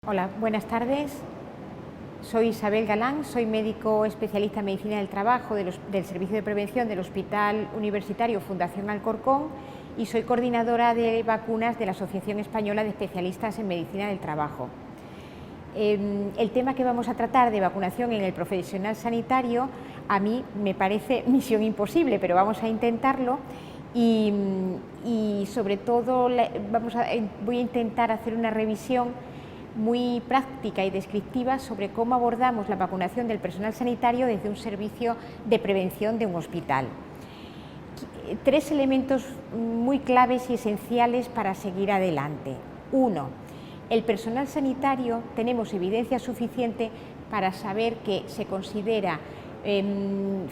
Hola, buenas tardes. Soy Isabel Galán, soy médico especialista en Medicina del Trabajo del Servicio de Prevención del Hospital Universitario Fundación Alcorcón y soy coordinadora de vacunas de la Asociación Española de Especialistas en Medicina del Trabajo. El tema que vamos a tratar de vacunación en el profesional sanitario a mí me parece misión imposible, pero vamos a intentarlo y sobre todo voy a intentar hacer una revisión muy práctica y descriptiva sobre cómo abordamos la vacunación del personal sanitario desde un servicio de prevención de un hospital. Tres elementos muy claves y esenciales para seguir adelante. Uno, el personal sanitario tenemos evidencia suficiente para saber que se considera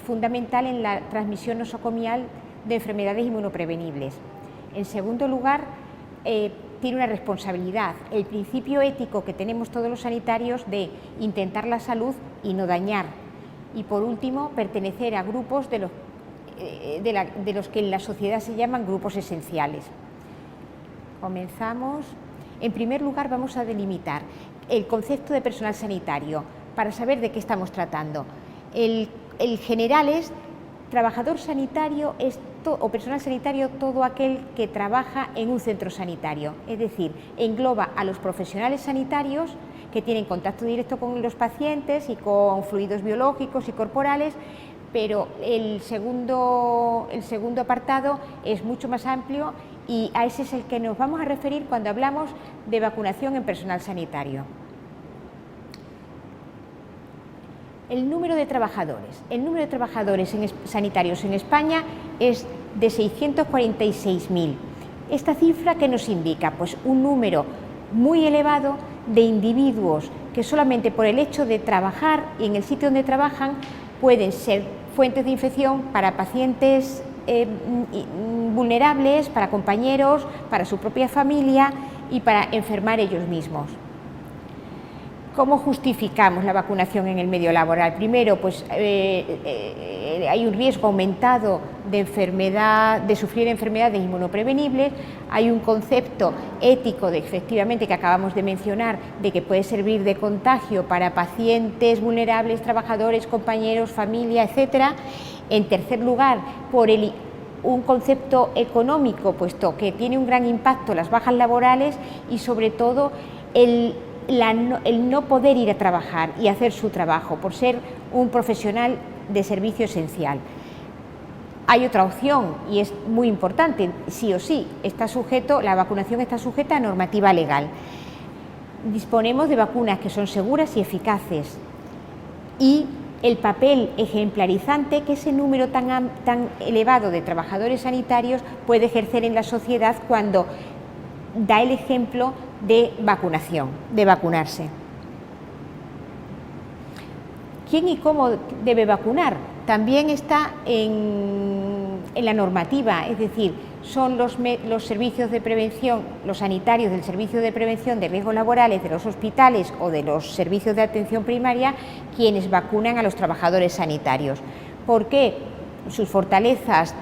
fundamental en la transmisión nosocomial de enfermedades inmunoprevenibles. En segundo lugar, tiene una responsabilidad, el principio ético que tenemos todos los sanitarios de intentar la salud y no dañar. Y por último, pertenecer a grupos de los que en la sociedad se llaman grupos esenciales. Comenzamos. En primer lugar, vamos a delimitar el concepto de personal sanitario para saber de qué estamos tratando. El general es trabajador sanitario o personal sanitario todo aquel que trabaja en un centro sanitario, es decir, engloba a los profesionales sanitarios que tienen contacto directo con los pacientes y con fluidos biológicos y corporales, pero el segundo apartado es mucho más amplio y a ese es el que nos vamos a referir cuando hablamos de vacunación en personal sanitario. El número de trabajadores. El número de trabajadores sanitarios en España es de 646.000. ¿Esta cifra qué nos indica? Pues un número muy elevado de individuos que solamente por el hecho de trabajar y en el sitio donde trabajan pueden ser fuentes de infección para pacientes vulnerables, para compañeros, para su propia familia y para enfermar ellos mismos. ¿Cómo justificamos la vacunación en el medio laboral? Primero, pues hay un riesgo aumentado de sufrir enfermedades inmunoprevenibles, hay un concepto ético efectivamente que acabamos de mencionar, de que puede servir de contagio para pacientes vulnerables, trabajadores, compañeros, familia, etcétera. En tercer lugar, por un concepto económico, puesto que tiene un gran impacto las bajas laborales y sobre todo el no poder ir a trabajar y hacer su trabajo por ser un profesional de servicio esencial. Hay otra opción y es muy importante, sí o sí, la vacunación está sujeta a normativa legal. Disponemos de vacunas que son seguras y eficaces y el papel ejemplarizante que ese número tan elevado de trabajadores sanitarios puede ejercer en la sociedad cuando da el ejemplo de vacunación, de vacunarse. ¿Quién y cómo debe vacunar? También está en la normativa, es decir, son los servicios de prevención, los sanitarios del servicio de prevención de riesgos laborales de los hospitales o de los servicios de atención primaria quienes vacunan a los trabajadores sanitarios. ¿Por qué? Sus fortalezas.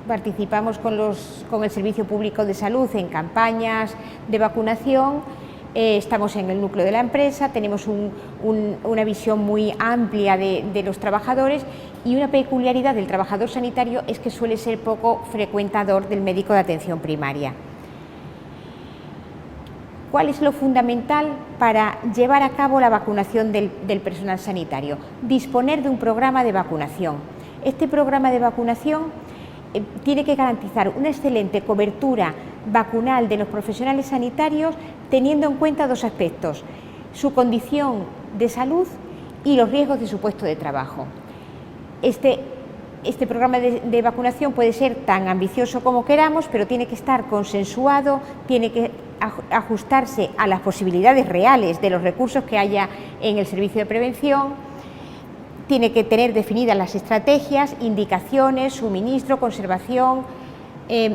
Participamos con el Servicio Público de Salud en campañas de vacunación, estamos en el núcleo de la empresa, tenemos una visión muy amplia de los trabajadores y una peculiaridad del trabajador sanitario es que suele ser poco frecuentador del médico de atención primaria. ¿Cuál es lo fundamental para llevar a cabo la vacunación del personal sanitario? Disponer de un programa de vacunación. Este programa de vacunación tiene que garantizar una excelente cobertura vacunal de los profesionales sanitarios teniendo en cuenta dos aspectos: su condición de salud y los riesgos de su puesto de trabajo. Este programa de vacunación puede ser tan ambicioso como queramos, pero tiene que estar consensuado, tiene que ajustarse a las posibilidades reales de los recursos que haya en el servicio de prevención. Tiene que tener definidas las estrategias, indicaciones, suministro, conservación,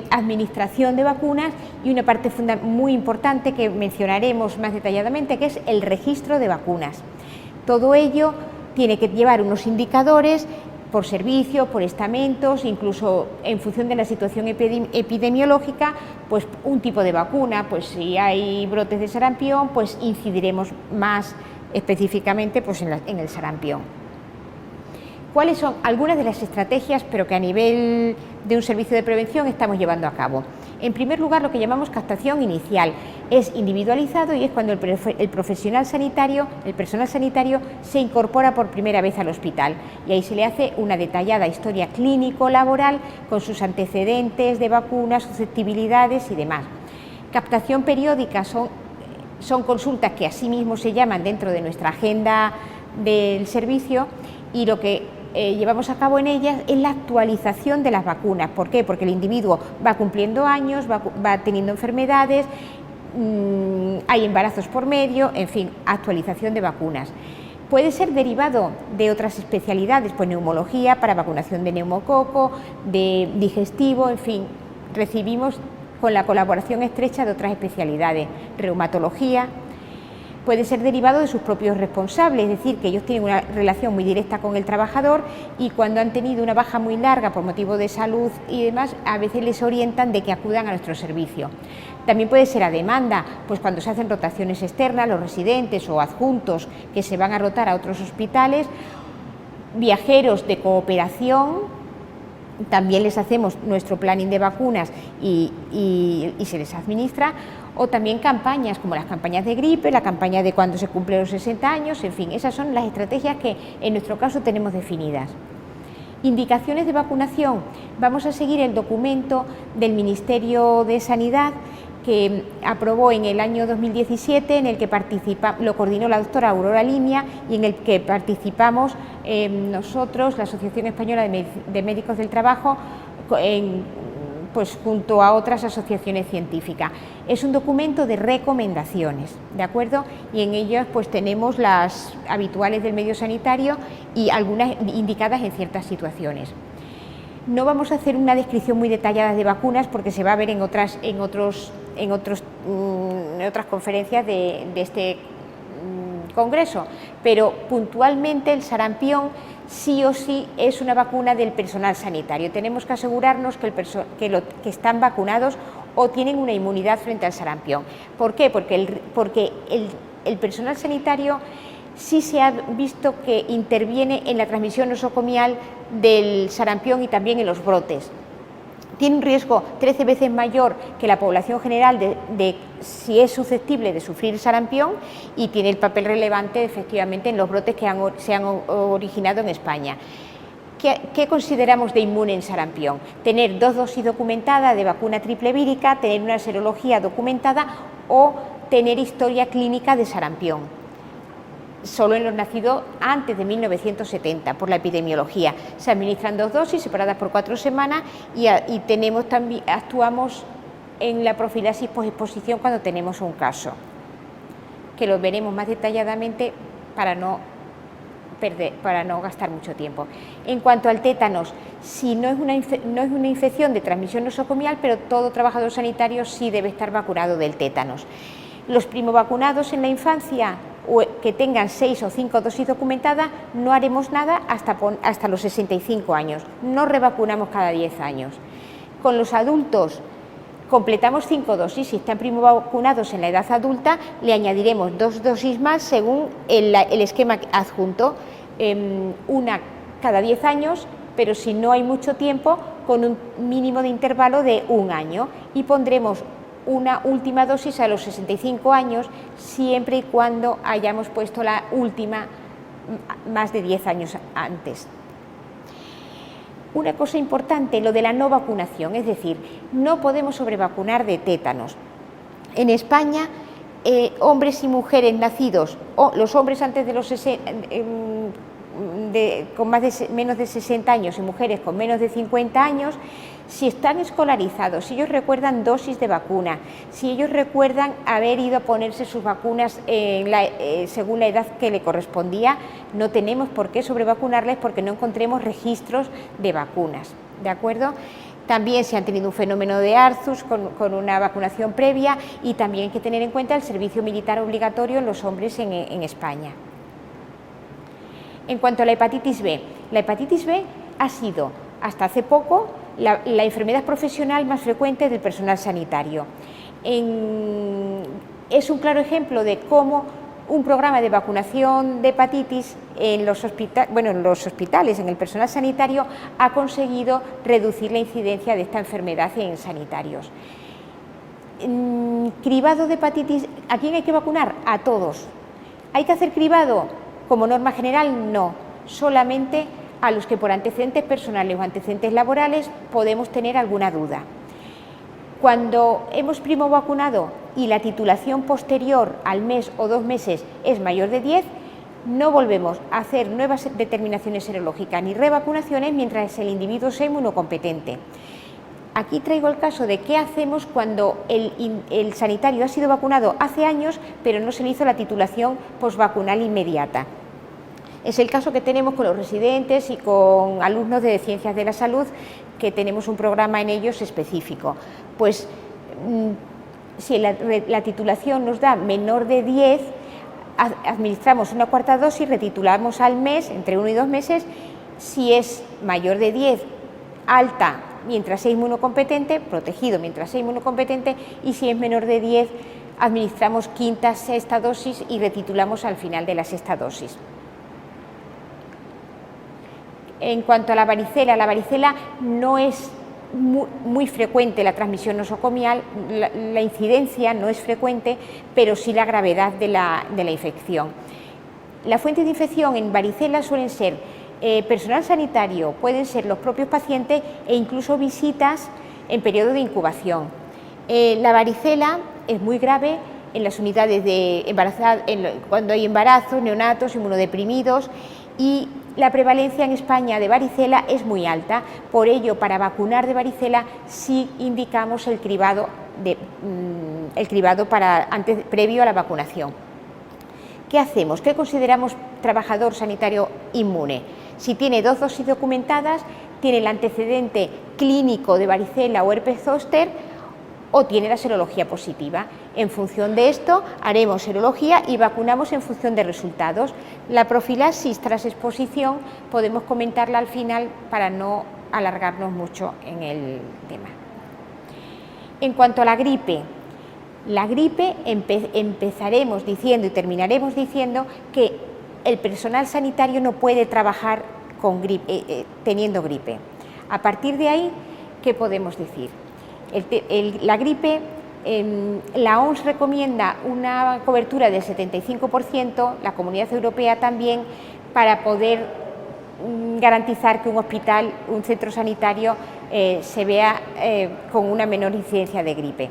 administración de vacunas y una parte muy importante que mencionaremos más detalladamente, que es el registro de vacunas. Todo ello tiene que llevar unos indicadores por servicio, por estamentos, incluso en función de la situación epidemiológica, pues un tipo de vacuna, pues si hay brotes de sarampión, pues incidiremos más específicamente pues en el sarampión. ¿Cuáles son algunas de las estrategias, pero que a nivel de un servicio de prevención estamos llevando a cabo? En primer lugar, lo que llamamos captación inicial. Es individualizado y es cuando el personal sanitario se incorpora por primera vez al hospital, y ahí se le hace una detallada historia clínico-laboral con sus antecedentes de vacunas, susceptibilidades y demás. Captación periódica son consultas que asimismo se llaman dentro de nuestra agenda del servicio, y lo que llevamos a cabo en ellas es la actualización de las vacunas. ¿Por qué? Porque el individuo va cumpliendo años, va teniendo enfermedades, hay embarazos por medio, en fin, actualización de vacunas. Puede ser derivado de otras especialidades, pues neumología para vacunación de neumococo, de digestivo, en fin, recibimos con la colaboración estrecha de otras especialidades, reumatología. Puede ser derivado de sus propios responsables, es decir, que ellos tienen una relación muy directa con el trabajador y cuando han tenido una baja muy larga por motivo de salud y demás, a veces les orientan de que acudan a nuestro servicio. También puede ser a demanda, pues cuando se hacen rotaciones externas, los residentes o adjuntos que se van a rotar a otros hospitales, viajeros de cooperación, también les hacemos nuestro planning de vacunas y se les administra, o también campañas como las campañas de gripe, la campaña de cuando se cumplen los 60 años, en fin, esas son las estrategias que en nuestro caso tenemos definidas. Indicaciones de vacunación, vamos a seguir el documento del Ministerio de Sanidad que aprobó en el año 2017, en el que lo coordinó la doctora Aurora Limia y en el que participamos nosotros, la Asociación Española de Médicos del Trabajo, pues junto a otras asociaciones científicas. Es un documento de recomendaciones, ¿de acuerdo? Y en ellas pues tenemos las habituales del medio sanitario y algunas indicadas en ciertas situaciones. No vamos a hacer una descripción muy detallada de vacunas porque se va a ver en otras conferencias de este congreso, pero puntualmente el sarampión sí o sí es una vacuna del personal sanitario. Tenemos que asegurarnos que están vacunados o tienen una inmunidad frente al sarampión. ¿Por qué? Porque el personal sanitario sí se ha visto que interviene en la transmisión nosocomial del sarampión y también en los brotes. Tiene un riesgo 13 veces mayor que la población general de si es susceptible de sufrir sarampión, y tiene el papel relevante efectivamente en los brotes que se han originado en España. ¿Qué consideramos de inmune en sarampión? Tener 2 dosis documentadas de vacuna triple vírica, tener una serología documentada o tener historia clínica de sarampión. Solo en los nacidos antes de 1970, por la epidemiología. Se administran 2 dosis separadas por 4 semanas y actuamos en la profilaxis posexposición cuando tenemos un caso, que lo veremos más detalladamente para no gastar mucho tiempo. En cuanto al tétanos, si no es una infección de transmisión nosocomial, pero todo trabajador sanitario sí debe estar vacunado del tétanos. Los primovacunados en la infancia o que tengan 6 o 5 dosis documentadas, no haremos nada hasta los 65 años, no revacunamos cada 10 años. Con los adultos completamos 5 dosis, si están primovacunados en la edad adulta, le añadiremos 2 dosis más según el esquema adjunto, una cada 10 años, pero si no hay mucho tiempo, con un mínimo de intervalo de 1 año, y pondremos una última dosis a los 65 años, siempre y cuando hayamos puesto la última más de 10 años antes. Una cosa importante, lo de la no vacunación, es decir, no podemos sobrevacunar de tétanos. En España, hombres y mujeres nacidos, o los hombres antes de los con menos de 60 años y mujeres con menos de 50 años, si están escolarizados, si ellos recuerdan dosis de vacuna, si ellos recuerdan haber ido a ponerse sus vacunas según la edad que le correspondía, no tenemos por qué sobrevacunarles porque no encontremos registros de vacunas, ¿de acuerdo? También se han tenido un fenómeno de ARCUS con una vacunación previa, y también hay que tener en cuenta el servicio militar obligatorio en los hombres en España. En cuanto a la hepatitis B ha sido, hasta hace poco, la enfermedad profesional más frecuente del personal sanitario. Es un claro ejemplo de cómo un programa de vacunación de hepatitis en los hospitales, en el personal sanitario, ha conseguido reducir la incidencia de esta enfermedad en sanitarios. Cribado de hepatitis, ¿a quién hay que vacunar? A todos. ¿Hay que hacer cribado? Como norma general, no, solamente a los que por antecedentes personales o antecedentes laborales podemos tener alguna duda. Cuando hemos primo vacunado y la titulación posterior al mes o 2 meses es mayor de 10, no volvemos a hacer nuevas determinaciones serológicas ni revacunaciones mientras el individuo sea inmunocompetente. Aquí traigo el caso de qué hacemos cuando el sanitario ha sido vacunado hace años, pero no se le hizo la titulación posvacunal inmediata. Es el caso que tenemos con los residentes y con alumnos de Ciencias de la Salud, que tenemos un programa en ellos específico. Pues si la titulación nos da menor de 10, administramos una cuarta dosis, retitulamos al mes, entre 1 y 2 meses. Si es mayor de 10, alta mientras sea inmunocompetente, protegido mientras sea inmunocompetente, y si es menor de 10, administramos quinta, sexta dosis y retitulamos al final de la sexta dosis. En cuanto a la varicela no es muy frecuente la transmisión nosocomial, la incidencia no es frecuente, pero sí la gravedad de la infección. La fuente de infección en varicela suelen ser personal sanitario, pueden ser los propios pacientes e incluso visitas en periodo de incubación. La varicela es muy grave en las unidades de embarazadas, cuando hay embarazos, neonatos, inmunodeprimidos, y la prevalencia en España de varicela es muy alta. Por ello, para vacunar de varicela sí indicamos el cribado previo a la vacunación. ¿Qué hacemos? ¿Qué consideramos trabajador sanitario inmune? Si tiene 2 dosis documentadas, tiene el antecedente clínico de varicela o herpes zóster, o tiene la serología positiva. En función de esto haremos serología y vacunamos en función de resultados. La profilaxis tras exposición podemos comentarla al final para no alargarnos mucho en el tema. En cuanto a la gripe empezaremos diciendo y terminaremos diciendo que el personal sanitario no puede trabajar con teniendo gripe. A partir de ahí, ¿qué podemos decir? La gripe, la OMS recomienda una cobertura del 75%, la Comunidad Europea también, para poder garantizar que un hospital, un centro sanitario se vea con una menor incidencia de gripe.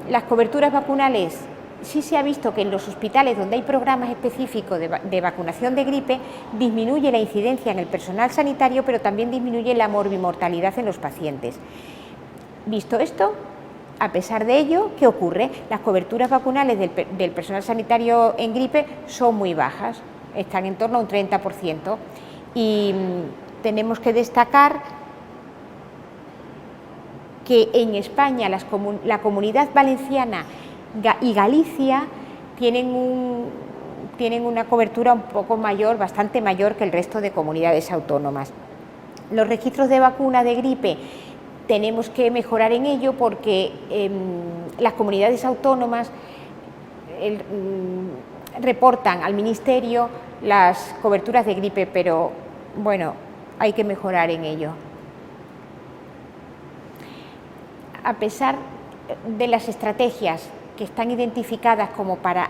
Las coberturas vacunales, sí se ha visto que en los hospitales donde hay programas específicos de vacunación de gripe disminuye la incidencia en el personal sanitario, pero también disminuye la morbimortalidad en los pacientes. Visto esto, a pesar de ello, ¿qué ocurre? Las coberturas vacunales del personal sanitario en gripe son muy bajas, están en torno a un 30%, y tenemos que destacar que en España la Comunidad Valenciana y Galicia tienen una cobertura un poco mayor, bastante mayor que el resto de comunidades autónomas. Los registros de vacuna de gripe tenemos que mejorar en ello porque las comunidades autónomas reportan al Ministerio las coberturas de gripe, pero bueno, hay que mejorar en ello. A pesar de las estrategias que están identificadas como para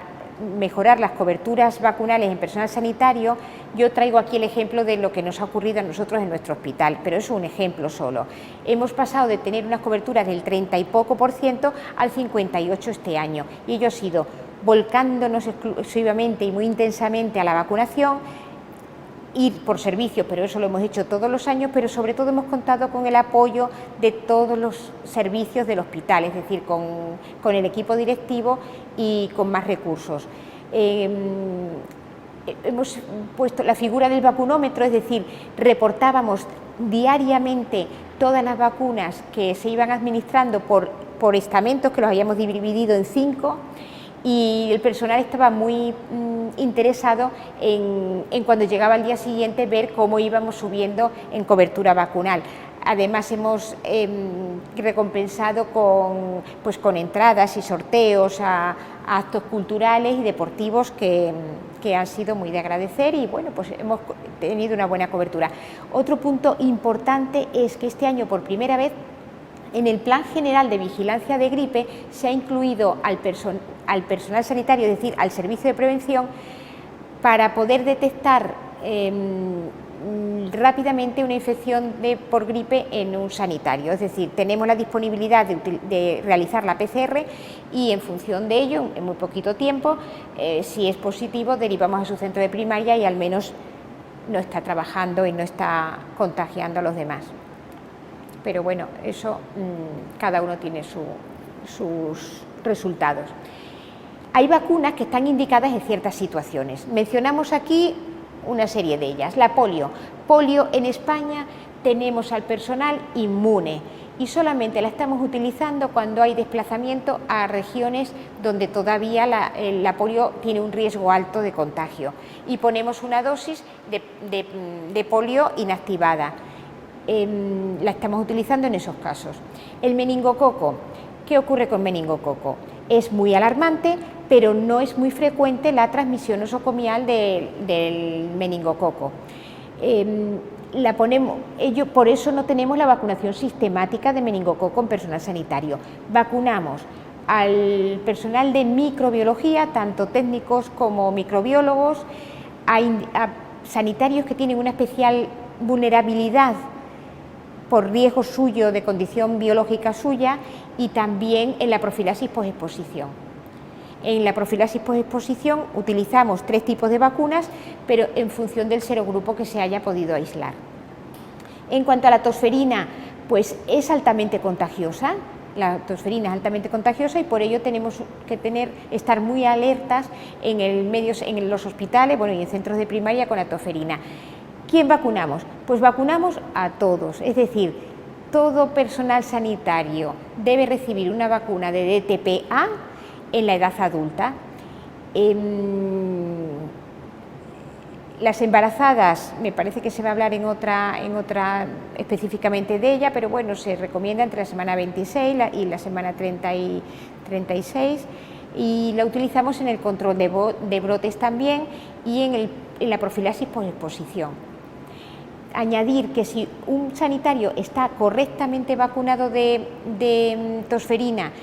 mejorar las coberturas vacunales en personal sanitario, yo traigo aquí el ejemplo de lo que nos ha ocurrido a nosotros en nuestro hospital, pero es un ejemplo solo. Hemos pasado de tener unas coberturas del 30 y poco por ciento al 58% este año, y ello ha sido volcándonos exclusivamente y muy intensamente a la vacunación, ir por servicio, pero eso lo hemos hecho todos los años, pero sobre todo hemos contado con el apoyo de todos los servicios del hospital, es decir, con el equipo directivo y con más recursos. Hemos puesto la figura del vacunómetro, es decir, reportábamos diariamente todas las vacunas que se iban administrando por estamentos, que los habíamos dividido en 5, y el personal estaba muy interesado en cuando llegaba el día siguiente ver cómo íbamos subiendo en cobertura vacunal. Además hemos recompensado con entradas y sorteos a actos culturales y deportivos que han sido muy de agradecer y bueno, pues hemos tenido una buena cobertura. Otro punto importante es que este año por primera vez en el Plan General de Vigilancia de Gripe se ha incluido al personal sanitario, es decir, al servicio de prevención, para poder detectar rápidamente una infección por gripe en un sanitario. Es decir, tenemos la disponibilidad de realizar la PCR y en función de ello, en muy poquito tiempo, si es positivo, derivamos a su centro de primaria y al menos no está trabajando y no está contagiando a los demás. Pero bueno, eso cada uno tiene sus resultados. Hay vacunas que están indicadas en ciertas situaciones. Mencionamos aquí una serie de ellas. La polio. Polio en España tenemos al personal inmune y solamente la estamos utilizando cuando hay desplazamiento a regiones donde todavía la polio tiene un riesgo alto de contagio y ponemos una dosis de polio inactivada. La estamos utilizando en esos casos. El meningococo, ¿qué ocurre con meningococo? Es muy alarmante, pero no es muy frecuente la transmisión nosocomial del meningococo. Por eso no tenemos la vacunación sistemática de meningococo en personal sanitario. Vacunamos al personal de microbiología, tanto técnicos como microbiólogos, a sanitarios que tienen una especial vulnerabilidad por riesgo suyo, de condición biológica suya, y también en la profilaxis posexposición. En la profilaxis posexposición utilizamos 3 tipos de vacunas, pero en función del serogrupo que se haya podido aislar. En cuanto a la tosferina, pues es altamente contagiosa. La tosferina es altamente contagiosa y por ello tenemos que estar muy alertas en los hospitales, bueno, y en centros de primaria con la tosferina. ¿Quién vacunamos? Pues vacunamos a todos, es decir, todo personal sanitario debe recibir una vacuna de DTPA en la edad adulta. Las embarazadas, me parece que se va a hablar en otra específicamente de ella, pero bueno, se recomienda entre la semana 26 y la semana 30 y 36 y la utilizamos en el control de brotes también y en la profilaxis por exposición. Añadir que si un sanitario está correctamente vacunado de tosferina,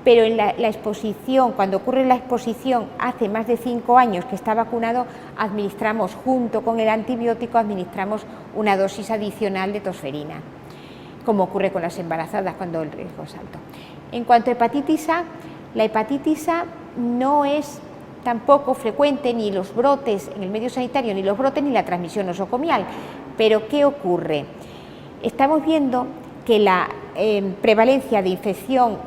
pero en la exposición, cuando ocurre la exposición hace más de 5 años que está vacunado, administramos junto con el antibiótico, administramos una dosis adicional de tosferina, como ocurre con las embarazadas cuando el riesgo es alto. En cuanto a hepatitis A, la hepatitis A no es tampoco frecuente ni los brotes en el medio sanitario, ni los brotes ni la transmisión nosocomial. Pero ¿qué ocurre? Estamos viendo que la prevalencia de infección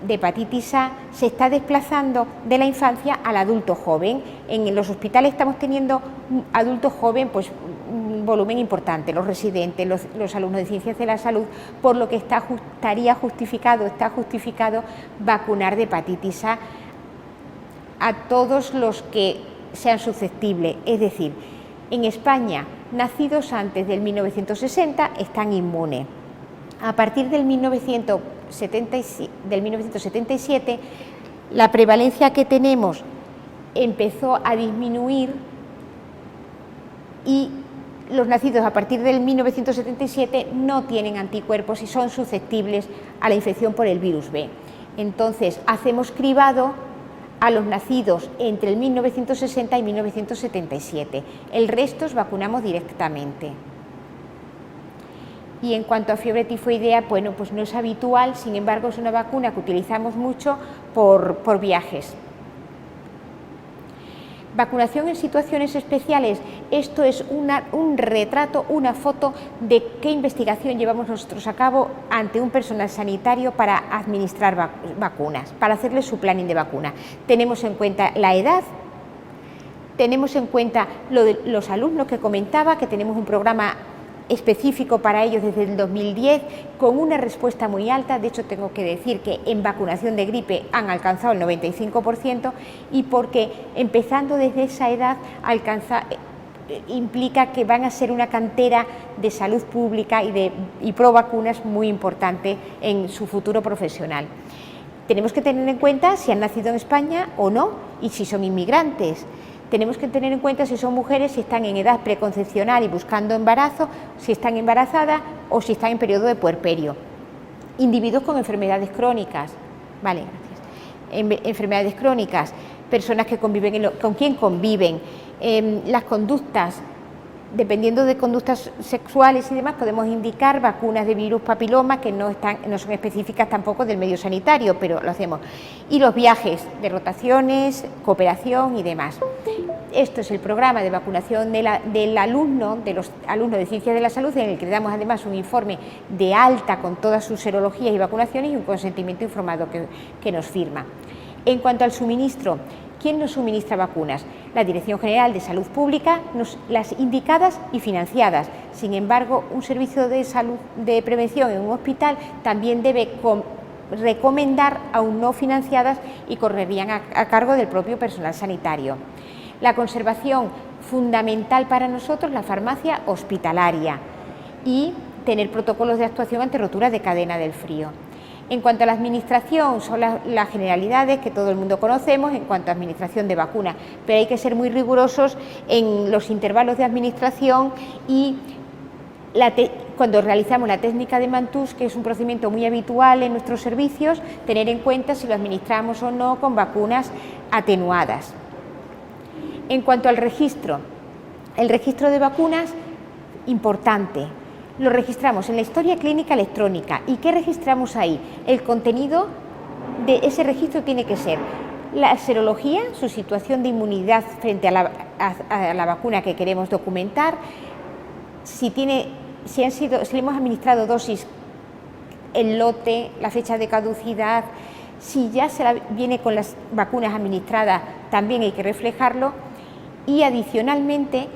de hepatitis A se está desplazando de la infancia al adulto joven. En los hospitales estamos teniendo adultos jóvenes, pues un volumen importante, los residentes, los alumnos de ciencias de la salud, por lo que está justificado vacunar de hepatitis A todos los que sean susceptibles, es decir, en España, nacidos antes del 1960 están inmunes. A partir del 1977, la prevalencia que tenemos empezó a disminuir y los nacidos a partir del 1977 no tienen anticuerpos y son susceptibles a la infección por el virus B. Entonces, hacemos cribado a los nacidos entre el 1960 y 1977. El resto os vacunamos directamente. Y en cuanto a fiebre tifoidea, bueno, pues no es habitual, sin embargo es una vacuna que utilizamos mucho por viajes. Vacunación en situaciones especiales, esto es un retrato, una foto de qué investigación llevamos nosotros a cabo ante un personal sanitario para administrar vacunas, para hacerle su planning de vacuna. Tenemos en cuenta la edad, tenemos en cuenta lo de los alumnos que comentaba, que tenemos un programa específico para ellos desde el 2010, con una respuesta muy alta. De hecho, tengo que decir que en vacunación de gripe han alcanzado el 95%, y porque empezando desde esa edad implica que van a ser una cantera de salud pública y pro vacunas muy importante en su futuro profesional. Tenemos que tener en cuenta si han nacido en España o no, y si son inmigrantes. Tenemos que tener en cuenta si son mujeres, si están en edad preconcepcional y buscando embarazo, si están embarazadas o si están en periodo de puerperio. Individuos con enfermedades crónicas, vale, gracias. Enfermedades crónicas, personas que conviven, con quién conviven, las conductas. Dependiendo de conductas sexuales y demás, podemos indicar vacunas de virus papiloma que no son específicas tampoco del medio sanitario, pero lo hacemos. Y los viajes de rotaciones, cooperación y demás. Esto es el programa de vacunación de los alumnos de Ciencias de la Salud, en el que le damos además un informe de alta con todas sus serologías y vacunaciones y un consentimiento informado que nos firma. En cuanto al suministro, ¿quién nos suministra vacunas? La Dirección General de Salud Pública, las indicadas y financiadas. Sin embargo, un servicio de salud de prevención en un hospital también debe recomendar aún no financiadas y correrían a cargo del propio personal sanitario. La conservación, fundamental para nosotros, la farmacia hospitalaria, y tener protocolos de actuación ante roturas de cadena del frío. En cuanto a la administración, son las generalidades que todo el mundo conocemos en cuanto a administración de vacunas, pero hay que ser muy rigurosos en los intervalos de administración y cuando realizamos la técnica de Mantouche, que es un procedimiento muy habitual en nuestros servicios, tener en cuenta si lo administramos o no con vacunas atenuadas. En cuanto al registro, el registro de vacunas, importante. Lo registramos en la historia clínica electrónica. ¿Y qué registramos ahí? El contenido de ese registro tiene que ser la serología, su situación de inmunidad frente a la vacuna que queremos documentar, si le hemos administrado dosis, el lote, la fecha de caducidad. Si ya viene con las vacunas administradas, también hay que reflejarlo, y adicionalmente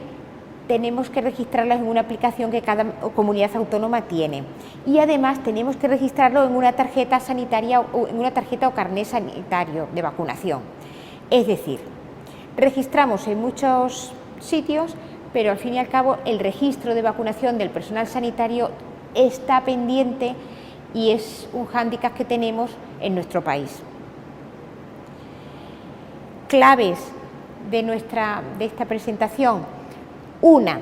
tenemos que registrarlas en una aplicación que cada comunidad autónoma tiene, y además tenemos que registrarlo en una tarjeta sanitaria o en una tarjeta o carné sanitario de vacunación. Es decir, registramos en muchos sitios, pero al fin y al cabo el registro de vacunación del personal sanitario está pendiente y es un hándicap que tenemos en nuestro país. Claves de esta presentación. Una,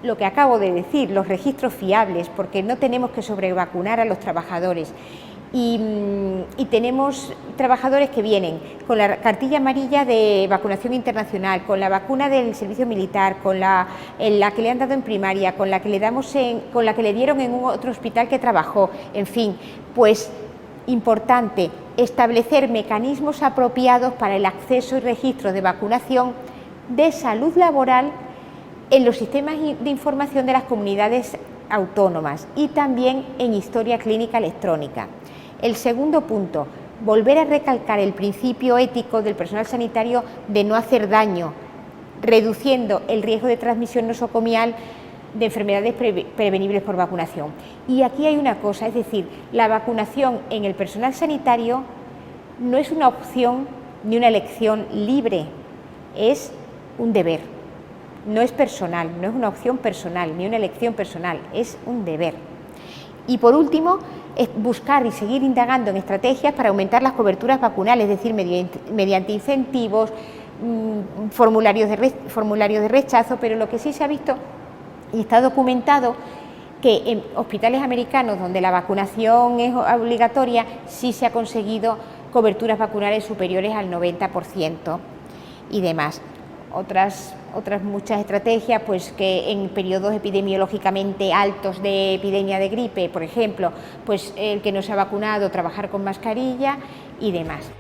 lo que acabo de decir, los registros fiables, porque no tenemos que sobrevacunar a los trabajadores. Y tenemos trabajadores que vienen con la cartilla amarilla de vacunación internacional, con la vacuna del servicio militar, con la que le han dado en primaria, con la que le dieron en un otro hospital que trabajó, en fin, pues importante establecer mecanismos apropiados para el acceso y registro de vacunación de salud laboral en los sistemas de información de las comunidades autónomas y también en historia clínica electrónica. El segundo punto, volver a recalcar el principio ético del personal sanitario de no hacer daño, reduciendo el riesgo de transmisión nosocomial de enfermedades prevenibles por vacunación. Y aquí hay una cosa, es decir, la vacunación en el personal sanitario no es una opción ni una elección libre, es un deber. No es personal, no es una opción personal, ni una elección personal, es un deber. Y por último, es buscar y seguir indagando en estrategias para aumentar las coberturas vacunales, es decir, mediante incentivos, formularios de rechazo, pero lo que sí se ha visto y está documentado que en hospitales americanos donde la vacunación es obligatoria, sí se ha conseguido coberturas vacunales superiores al 90% y demás. Otras muchas estrategias, pues que en periodos epidemiológicamente altos de epidemia de gripe, por ejemplo, pues el que no se ha vacunado, trabajar con mascarilla y demás.